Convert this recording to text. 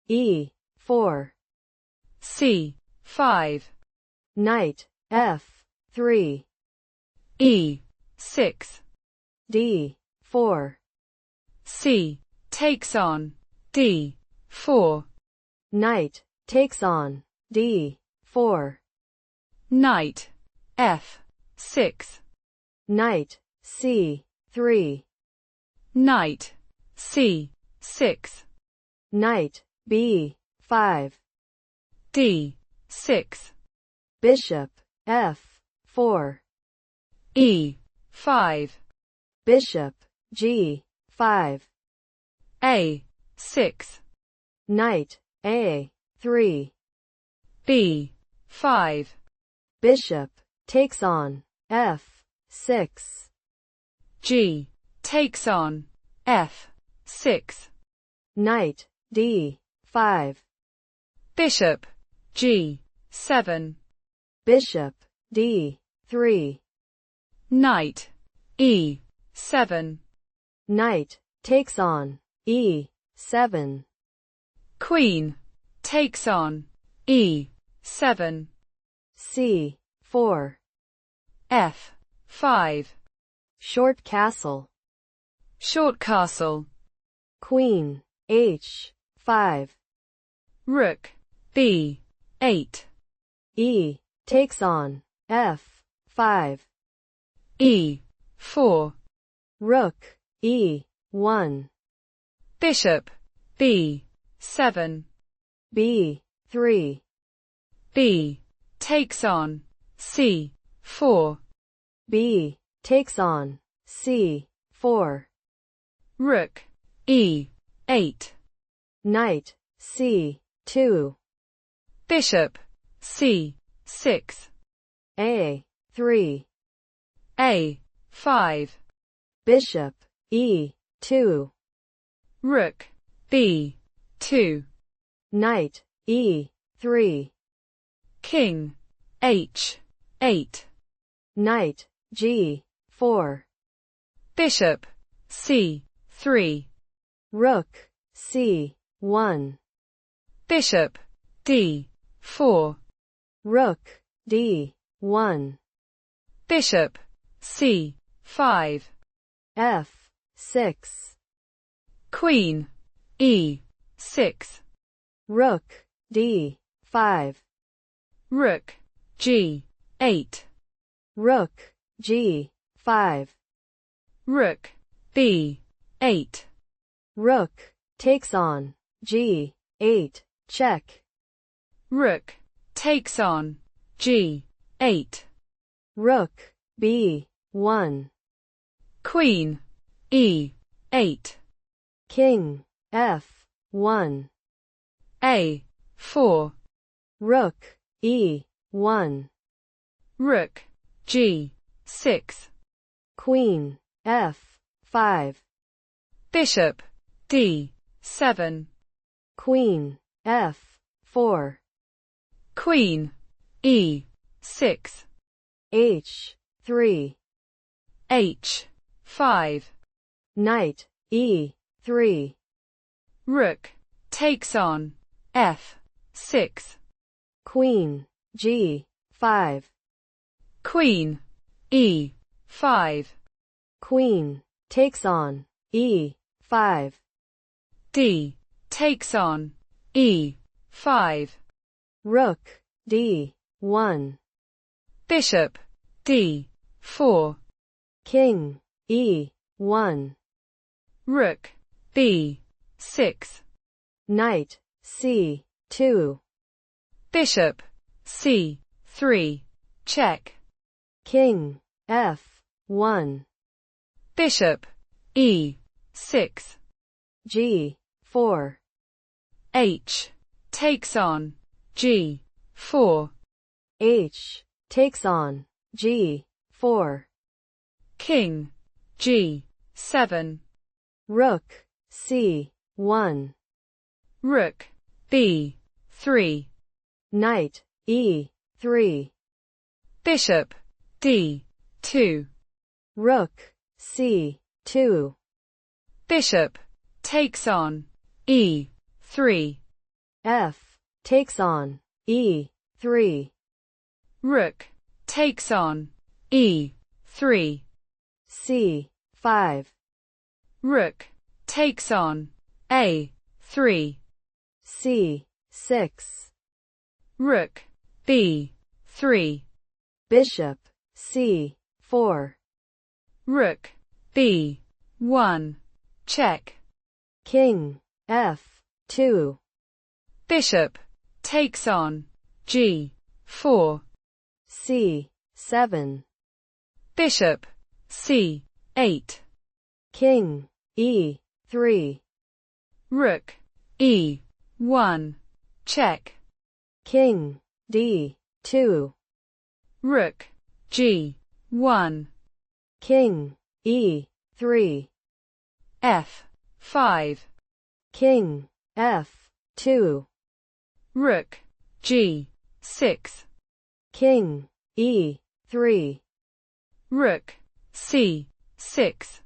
E4. C5. Knight F3. E6. D4. C takes on D4. Knight takes on D4. Knight F6. Knight C3. Knight C6. Knight B5. D6. Bishop F4. E5. Bishop G5. A6. Knight A3. B5. Bishop takes on F6. G takes on F6. Knight D5. Bishop G7. Bishop D3. Knight E7. Knight takes on E7. Queen takes on E7. C4. F5. Short castle. Short castle. Queen H5. Rook B8. E takes on F5. E4. Rook E1. Bishop B7. B3. B takes on C4. B takes on C4. Rook E8. Knight C2. Bishop C6. A3. A5. Bishop E2. Rook B2. Knight E3. King H8. Knight G4. Bishop C3. Rook C1. Bishop D4. Rook D1. Bishop C5. F6. Queen E6. Rook D5. Rook G8. Rook G5. Rook B8. Rook takes on G8. Check. Rook takes on G8. Rook B1. Queen E8. King F1. A4. Rook E1. Rook G6. Queen F5. Bishop D7. Queen F4. Queen E6. H3. H5. Knight E3. Rook takes on F6. Queen G5. Queen E5. Queen takes on E5. D takes on E5. Rook D1. Bishop D4. King E1. Rook B6. Knight C2. Bishop C3. Check. King F1. Bishop E6. G4. H takes on G4. H takes on G4. King G7. Rook C1. Rook B3. Knight E3. Bishop D2. Rook C2. Bishop takes on E3. F takes on E3. Rook takes on E3. C5. Rook takes on A3. C6. Rook B3. Bishop C4. Rook B1. Check. King F2. Bishop takes on G4. C7. Bishop C8. King E3. Rook E1. Check. King D2. Rook G1. King E3. F5. King F2. Rook G6. King E3. Rook C6.